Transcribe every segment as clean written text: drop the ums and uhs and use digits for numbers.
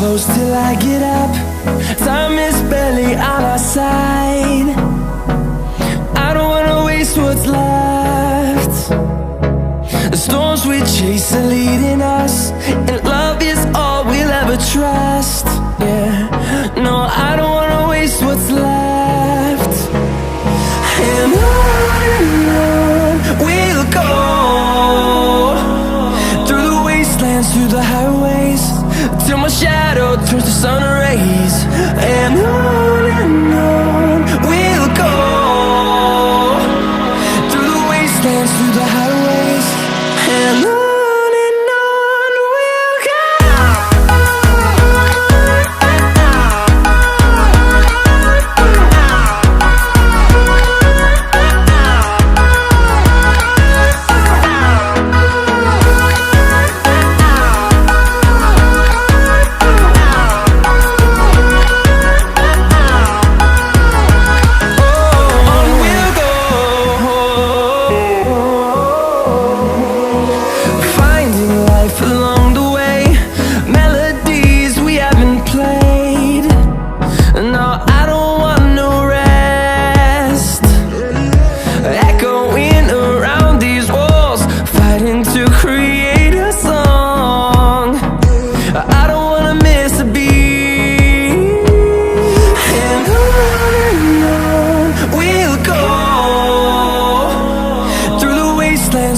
close till I get up. Time is barely on our side. I don't wanna waste what's left. The storms we chase are leading us, and love is all we'll ever trust. Yeah, no, I don't wanna waste what's left. And on we'll go, through the wastelands, through the highways, till my shadow turns to sun rays. And on we'll go, through the wastelands, through the highways, and on we'll go.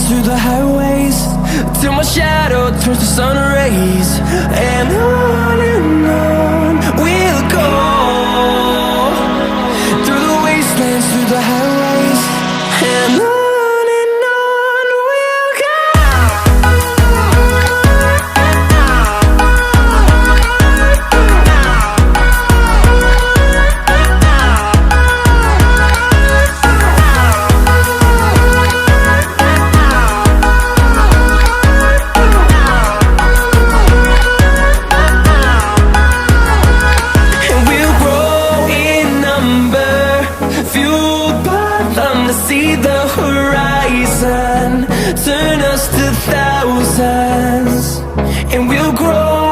Through the highways, till my shadow turns to sun rays. And on we'll go, through the wastelands, through the highways, and on we'll go. See the horizon turn us to thousands, and we'll grow